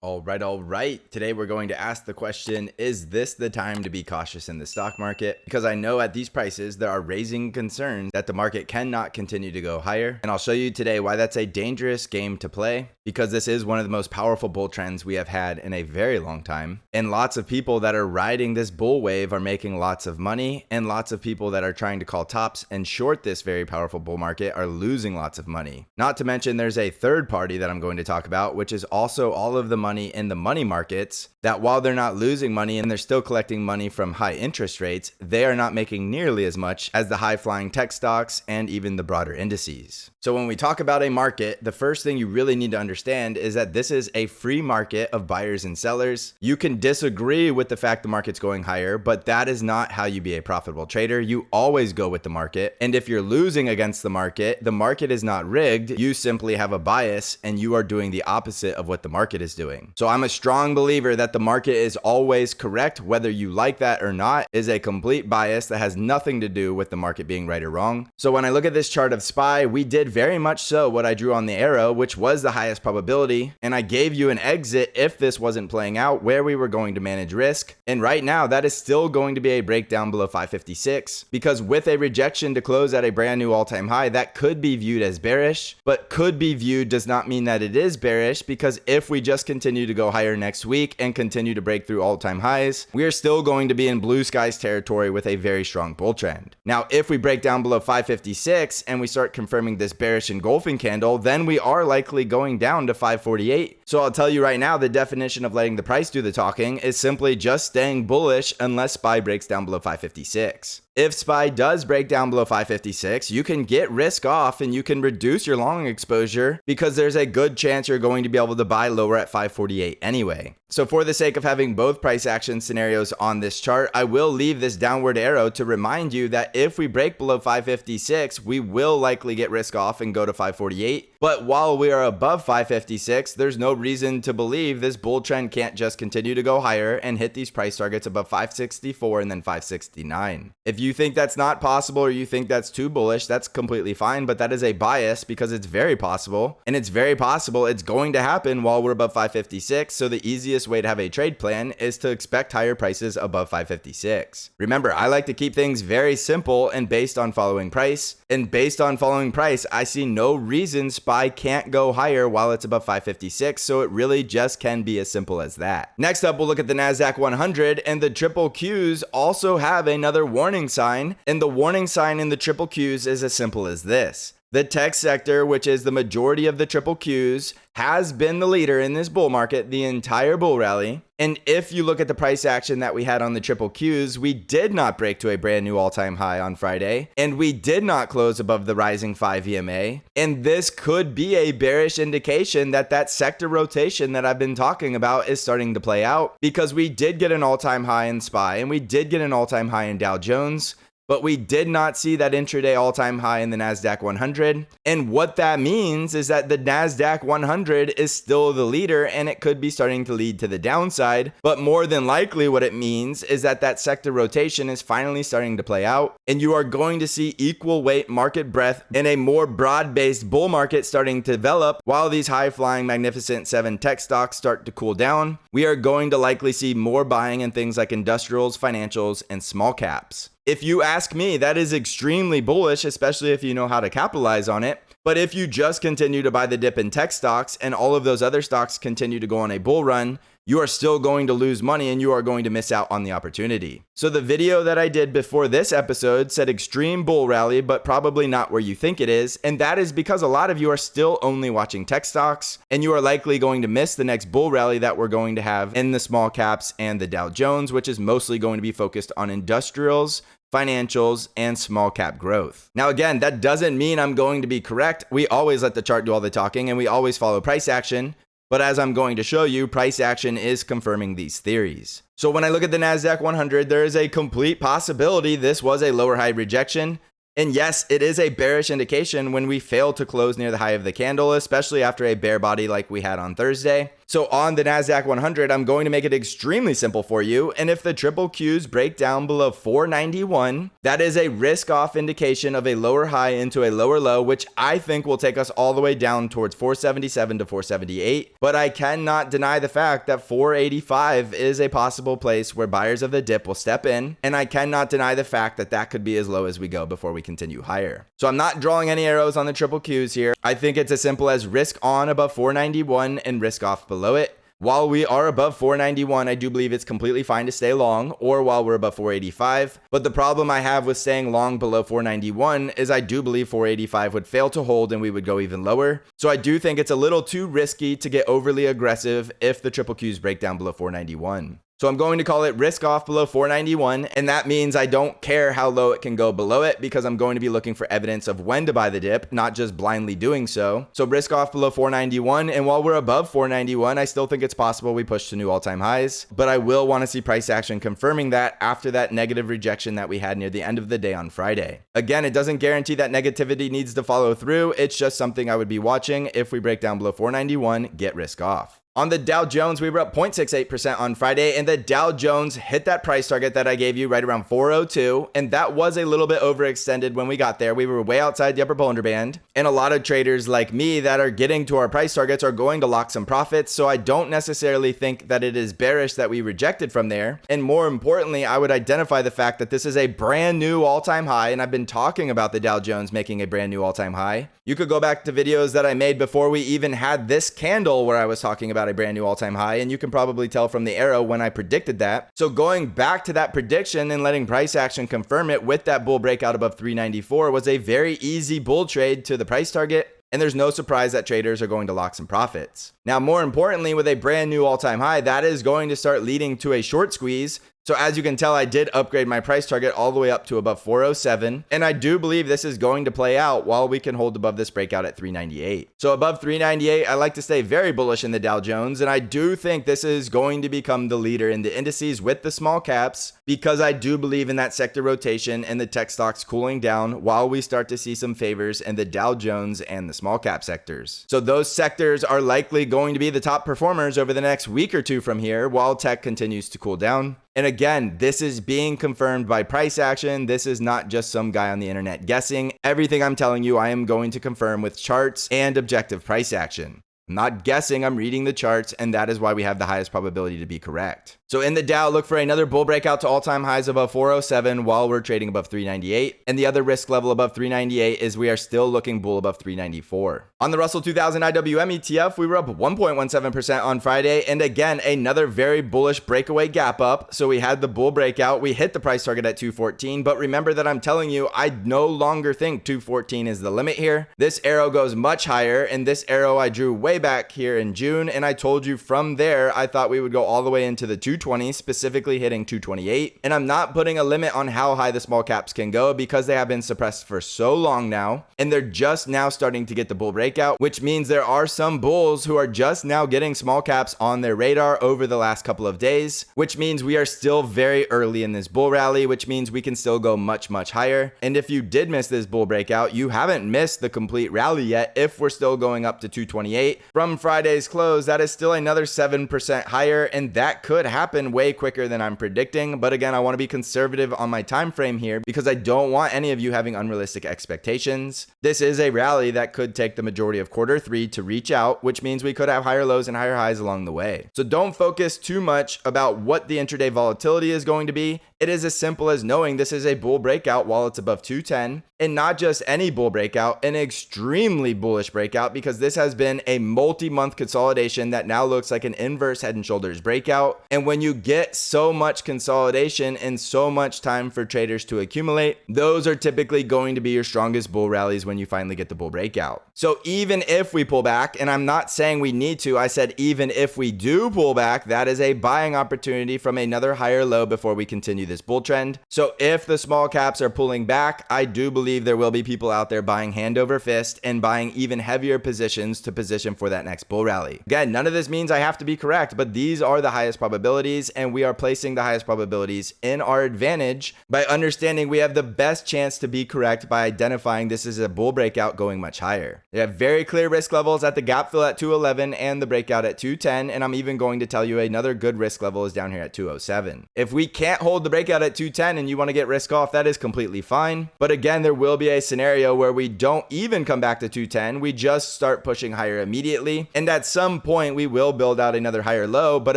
All right, all right. Today we're going to ask the question, is this the time to be cautious in the stock market? Because I know at these prices, there are raising concerns that the market cannot continue to go higher. And I'll show you today why that's a dangerous game to play, because this is one of the most powerful bull trends we have had in a very long time. And lots of people that are riding this bull wave are making lots of money, and lots of people that are trying to call tops and short this very powerful bull market are losing lots of money. Not to mention there's a third party that I'm going to talk about, which is also all of the money in the money markets, that while they're not losing money and they're still collecting money from high interest rates, they are not making nearly as much as the high flying tech stocks and even the broader indices. So when we talk about a market, the first thing you really need to understand is that this is a free market of buyers and sellers. You can disagree with the fact the market's going higher, but that is not how you be a profitable trader. You always go with the market. And if you're losing against the market is not rigged. You simply have a bias and you are doing the opposite of what the market is doing. So I'm a strong believer that the market is always correct, whether you like that or not, is a complete bias that has nothing to do with the market being right or wrong. So when I look at this chart of SPY, we did very much so what I drew on the arrow, which was the highest probability. And I gave you an exit if this wasn't playing out, where we were going to manage risk. And right now that is still going to be a breakdown below 556, because with a rejection to close at a brand new all-time high, that could be viewed as bearish, but could be viewed does not mean that it is bearish, because if we just continue to go higher next week and continue to break through all-time highs, we are still going to be in blue skies territory with a very strong bull trend. Now, if we break down below 556 and we start confirming this bearish engulfing candle, then we are likely going down to 548. So I'll tell you right now, the definition of letting the price do the talking is simply just staying bullish unless SPY breaks down below 556. If SPY does break down below 556, you can get risk off and you can reduce your long exposure, because there's a good chance you're going to be able to buy lower at 548 anyway. So for the sake of having both price action scenarios on this chart, I will leave this downward arrow to remind you that if we break below 556, we will likely get risk off and go to 548. But while we are above 556, there's no reason to believe this bull trend can't just continue to go higher and hit these price targets above 564 and then 569. If you think that's not possible, or you think that's too bullish, that's completely fine, but that is a bias, because it's very possible, and it's very possible it's going to happen while we're above 556. So the easiest way to have a trade plan is to expect higher prices above 556. Remember, I like to keep things very simple and based on following price. And based on following price, I see no reason SPY can't go higher while it's above 556. So it really just can be as simple as that. Next up, we'll look at the NASDAQ 100, and the triple Qs also have another warning sign. And the warning sign in the triple Qs is as simple as this. The tech sector, which is the majority of the triple Qs, has been the leader in this bull market the entire bull rally. And if you look at the price action that we had on the triple Qs, we did not break to a brand new all-time high on Friday, and we did not close above the rising 5 EMA. And this could be a bearish indication that that sector rotation that I've been talking about is starting to play out, because we did get an all-time high in SPY and we did get an all-time high in Dow Jones. But we did not see that intraday all-time high in the NASDAQ 100. And what that means is that the NASDAQ 100 is still the leader, and it could be starting to lead to the downside. But more than likely what it means is that that sector rotation is finally starting to play out, and you are going to see equal weight market breadth in a more broad-based bull market starting to develop. While these high-flying Magnificent 7 tech stocks start to cool down, we are going to likely see more buying in things like industrials, financials, and small caps. If you ask me, that is extremely bullish, especially if you know how to capitalize on it. But if you just continue to buy the dip in tech stocks and all of those other stocks continue to go on a bull run, you are still going to lose money and you are going to miss out on the opportunity. So the video that I did before this episode said extreme bull rally, but probably not where you think it is. And that is because a lot of you are still only watching tech stocks, and you are likely going to miss the next bull rally that we're going to have in the small caps and the Dow Jones, which is mostly going to be focused on industrials, financials, and small cap growth. Now, again, that doesn't mean I'm going to be correct. We always let the chart do all the talking, and we always follow price action. But as I'm going to show you, price action is confirming these theories. So when I look at the NASDAQ 100, there is a complete possibility this was a lower high rejection. And yes, it is a bearish indication when we fail to close near the high of the candle, especially after a bear body like we had on Thursday. So on the NASDAQ 100, I'm going to make it extremely simple for you. And if the triple Qs break down below 491, that is a risk off indication of a lower high into a lower low, which I think will take us all the way down towards 477 to 478. But I cannot deny the fact that 485 is a possible place where buyers of the dip will step in. And I cannot deny the fact that that could be as low as we go before we continue higher. So I'm not drawing any arrows on the triple Qs here. I think it's as simple as risk on above 491 and risk off below it. While we are above 491, I do believe it's completely fine to stay long, or while we're above 485. But the problem I have with staying long below 491 is I do believe 485 would fail to hold and we would go even lower. So I do think it's a little too risky to get overly aggressive if the triple Qs break down below 491. So I'm going to call it risk off below 491, and that means I don't care how low it can go below it because I'm going to be looking for evidence of when to buy the dip, not just blindly doing so. So risk off below 491, and while we're above 491, I still think it's possible we push to new all-time highs, but I will want to see price action confirming that after that negative rejection that we had near the end of the day on Friday. Again, it doesn't guarantee that negativity needs to follow through. It's just something I would be watching. If we break down below 491, get risk off. On the Dow Jones, we were up 0.68% on Friday, and the Dow Jones hit that price target that I gave you right around 402, and that was a little bit overextended when we got there. We were way outside the upper Bollinger Band, and a lot of traders like me that are getting to our price targets are going to lock some profits, so I don't necessarily think that it is bearish that we rejected from there. And more importantly, I would identify the fact that this is a brand new all-time high, and I've been talking about the Dow Jones making a brand new all-time high. You could go back to videos that I made before we even had this candle where I was talking about a brand new all-time high, and you can probably tell from the arrow when I predicted that. So going back to that prediction and letting price action confirm it with that bull breakout above 394 was a very easy bull trade to the price target. And there's no surprise that traders are going to lock some profits. Now, more importantly, with a brand new all-time high, that is going to start leading to a short squeeze. So as you can tell, I did upgrade my price target all the way up to above 407. And I do believe this is going to play out while we can hold above this breakout at 398. So above 398, I like to stay very bullish in the Dow Jones. And I do think this is going to become the leader in the indices with the small caps because I do believe in that sector rotation and the tech stocks cooling down while we start to see some favors in the Dow Jones and the small cap sectors. So those sectors are likely going to be the top performers over the next week or two from here while tech continues to cool down. And again, this is being confirmed by price action. This is not just some guy on the internet guessing. Everything I'm telling you, I am going to confirm with charts and objective price action. I'm not guessing, I'm reading the charts, and that is why we have the highest probability to be correct. So in the Dow, look for another bull breakout to all-time highs above 407 while we're trading above 398. And the other risk level above 398 is we are still looking bull above 394. On the Russell 2000 IWM ETF, we were up 1.17% on Friday. And again, another very bullish breakaway gap up. So we had the bull breakout. We hit the price target at 214. But remember that I'm telling you, I no longer think 214 is the limit here. This arrow goes much higher. And this arrow I drew way back here in June. And I told you from there, I thought we would go all the way into the 220, specifically hitting 228. And I'm not putting a limit on how high the small caps can go because they have been suppressed for so long now. And they're just now starting to get the bull breakout, which means there are some bulls who are just now getting small caps on their radar over the last couple of days, which means we are still very early in this bull rally, which means we can still go much, much higher. And if you did miss this bull breakout, you haven't missed the complete rally yet. If we're still going up to 228 from Friday's close, that is still another 7% higher, and that could happen way quicker than I'm predicting. But again, I want to be conservative on my time frame here because I don't want any of you having unrealistic expectations. This is a rally that could take the majority of quarter three to reach out, which means we could have higher lows and higher highs along the way. So don't focus too much about what the intraday volatility is going to be. It is as simple as knowing this is a bull breakout while it's above 210, and not just any bull breakout, an extremely bullish breakout, because this has been a multi-month consolidation that now looks like an inverse head and shoulders breakout. And when you get so much consolidation and so much time for traders to accumulate, those are typically going to be your strongest bull rallies when you finally get the bull breakout. So even if we pull back, and I'm not saying we need to, I said even if we do pull back, that is a buying opportunity from another higher low before we continue this bull trend. So if the small caps are pulling back, I do believe there will be people out there buying hand over fist and buying even heavier positions to position for for that next bull rally. Again, none of this means I have to be correct, but these are the highest probabilities, and we are placing the highest probabilities in our advantage by understanding we have the best chance to be correct by identifying this is a bull breakout going much higher. They have very clear risk levels at the gap fill at 211 and the breakout at 210, and I'm even going to tell you another good risk level is down here at 207. If we can't hold the breakout at 210 and you want to get risk off, that is completely fine. But again, there will be a scenario where we don't even come back to 210. We just start pushing higher immediately. And at some point, we will build out another higher low. But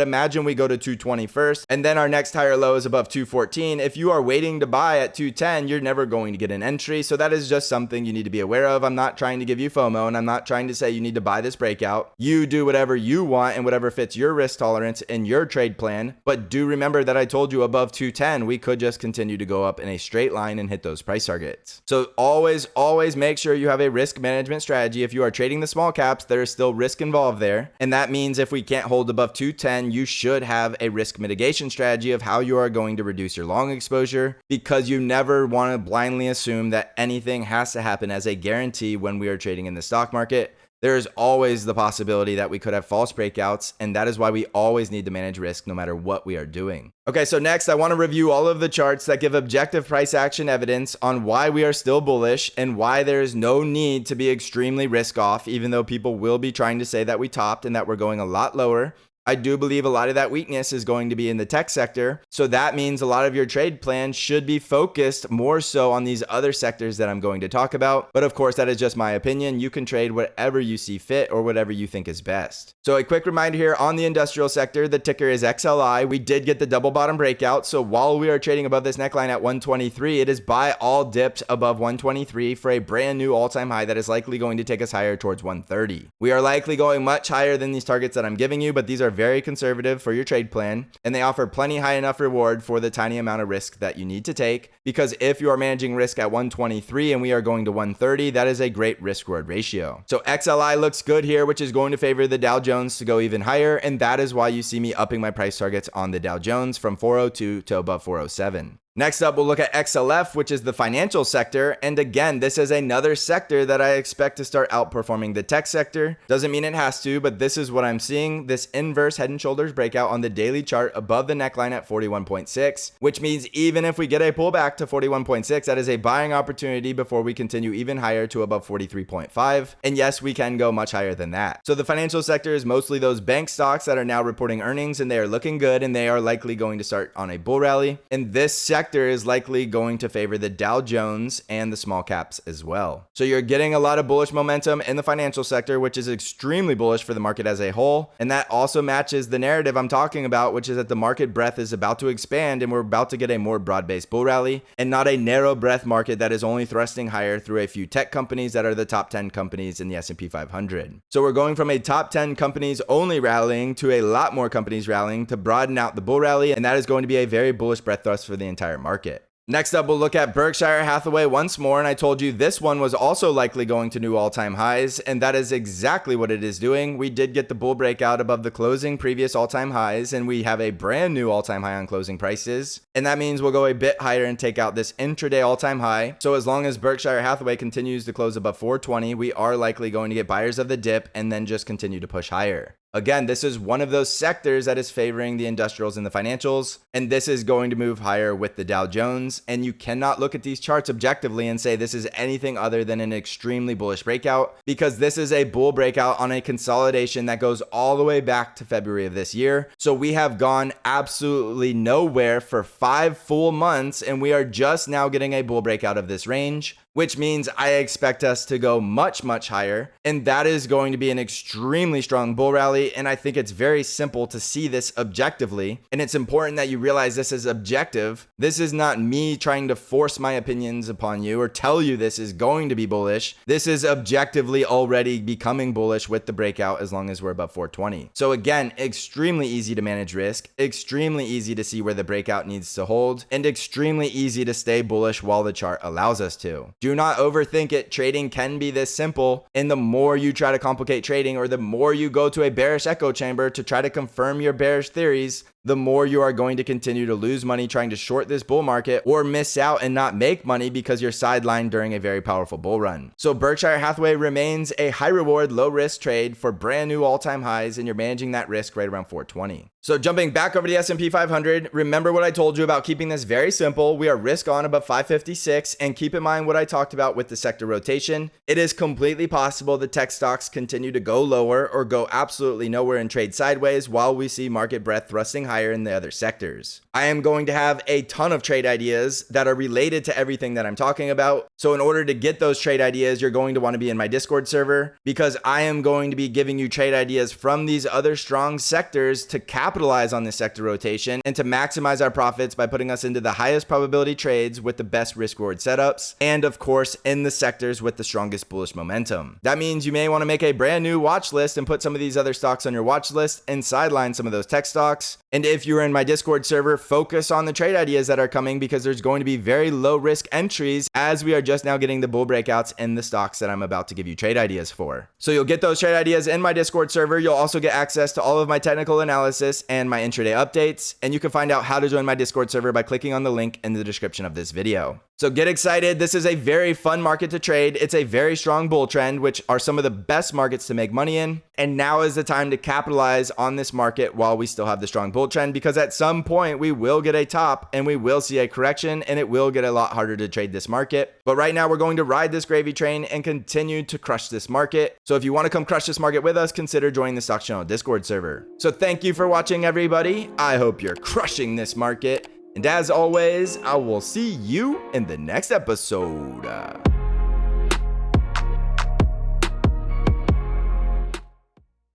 imagine we go to 220 first, and then our next higher low is above 214. If you are waiting to buy at 210, you're never going to get an entry. So that is just something you need to be aware of. I'm not trying to give you FOMO, and I'm not trying to say you need to buy this breakout. You do whatever you want and whatever fits your risk tolerance and your trade plan. But do remember that I told you above 210, we could just continue to go up in a straight line and hit those price targets. So always make sure you have a risk management strategy. If you are trading the small caps, there is still risk involved there. And that means if we can't hold above 210, you should have a risk mitigation strategy of how you are going to reduce your long exposure, because you never want to blindly assume that anything has to happen as a guarantee when we are trading in the stock market. There is always the possibility that we could have false breakouts, and that is why we always need to manage risk no matter what we are doing. Okay, so next I want to review all of the charts that give objective price action evidence on why we are still bullish and why there is no need to be extremely risk off, even though people will be trying to say that we topped and that we're going a lot lower. I do believe a lot of that weakness is going to be in the tech sector. So that means a lot of your trade plan should be focused more so on these other sectors that I'm going to talk about. But of course, that is just my opinion. You can trade whatever you see fit or whatever you think is best. So a quick reminder here on the industrial sector, the ticker is XLI. We did get the double bottom breakout. So while we are trading above this neckline at 123, it is buy all dipped above 123 for a brand new all-time high that is likely going to take us higher towards 130. We are likely going much higher than these targets that I'm giving you, but these are very conservative for your trade plan, and they offer plenty high enough reward for the tiny amount of risk that you need to take, because if you are managing risk at 123 and we are going to 130, that is a great risk reward ratio. So XLI looks good here, which is going to favor the Dow Jones to go even higher, and that is why you see me upping my price targets on the Dow Jones from 402 to above 407. Next up, we'll look at XLF, which is the financial sector. And again, this is another sector that I expect to start outperforming the tech sector. Doesn't mean it has to, but this is what I'm seeing. This inverse head and shoulders breakout on the daily chart above the neckline at 41.6, which means even if we get a pullback to 41.6, that is a buying opportunity before we continue even higher to above 43.5. And yes, we can go much higher than that. So the financial sector is mostly those bank stocks that are now reporting earnings, and they are looking good, and they are likely going to start on a bull rally. And this sector is likely going to favor the Dow Jones and the small caps as well. So you're getting a lot of bullish momentum in the financial sector, which is extremely bullish for the market as a whole. And that also matches the narrative I'm talking about, which is that the market breadth is about to expand and we're about to get a more broad-based bull rally and not a narrow breadth market that is only thrusting higher through a few tech companies that are the top 10 companies in the S&P 500. So we're going from a top 10 companies only rallying to a lot more companies rallying to broaden out the bull rally, and that is going to be a very bullish breadth thrust for the entire market. Next up, we'll look at Berkshire Hathaway once more, and I told you this one was also likely going to new all-time highs, and that is exactly what it is doing. We did get the bull breakout above the closing previous all-time highs, and we have a brand new all-time high on closing prices, and that means we'll go a bit higher and take out this intraday all-time high. So as long as Berkshire Hathaway continues to close above 420, we are likely going to get buyers of the dip and then just continue to push higher. Again, this is one of those sectors that is favoring the industrials and the financials, and this is going to move higher with the Dow Jones, and you cannot look at these charts objectively and say this is anything other than an extremely bullish breakout, because this is a bull breakout on a consolidation that goes all the way back to February of this year. So we have gone absolutely nowhere for 5 full months, and we are just now getting a bull breakout of this range, which means I expect us to go much, much higher. And that is going to be an extremely strong bull rally. And I think it's very simple to see this objectively. And it's important that you realize this is objective. This is not me trying to force my opinions upon you or tell you this is going to be bullish. This is objectively already becoming bullish with the breakout as long as we're above 420. So again, extremely easy to manage risk, extremely easy to see where the breakout needs to hold, and extremely easy to stay bullish while the chart allows us to. Do not overthink it. Trading can be this simple. And the more you try to complicate trading, or the more you go to a bearish echo chamber to try to confirm your bearish theories, the more you are going to continue to lose money trying to short this bull market or miss out and not make money because you're sidelined during a very powerful bull run. So Berkshire Hathaway remains a high reward, low risk trade for brand new all-time highs, and you're managing that risk right around 420. So jumping back over to the S&P 500, remember what I told you about keeping this very simple. We are risk on above 556, and keep in mind what I talked about with the sector rotation. It is completely possible the tech stocks continue to go lower or go absolutely nowhere and trade sideways while we see market breadth thrusting higher in the other sectors. I am going to have a ton of trade ideas that are related to everything that I'm talking about. So in order to get those trade ideas, you're going to want to be in my Discord server, because I am going to be giving you trade ideas from these other strong sectors to capitalize on this sector rotation and to maximize our profits by putting us into the highest probability trades with the best risk reward setups, and of course in the sectors with the strongest bullish momentum. That means you may want to make a brand new watch list and put some of these other stocks on your watch list and sideline some of those tech stocks. And if you're in my Discord server, focus on the trade ideas that are coming, because there's going to be very low risk entries as we are just now getting the bull breakouts in the stocks that I'm about to give you trade ideas for. So you'll get those trade ideas in my Discord server. You'll also get access to all of my technical analysis and my intraday updates. And you can find out how to join my Discord server by clicking on the link in the description of this video. So get excited. This is a very fun market to trade. It's a very strong bull trend, which are some of the best markets to make money in. And now is the time to capitalize on this market while we still have the strong bull trend, because at some point we will get a top and we will see a correction, and it will get a lot harder to trade this market. But right now we're going to ride this gravy train and continue to crush this market. So if you want to come crush this market with us, consider joining the Stock Channel Discord server. So thank you for watching, everybody. I hope you're crushing this market. And as always, I will see you in the next episode.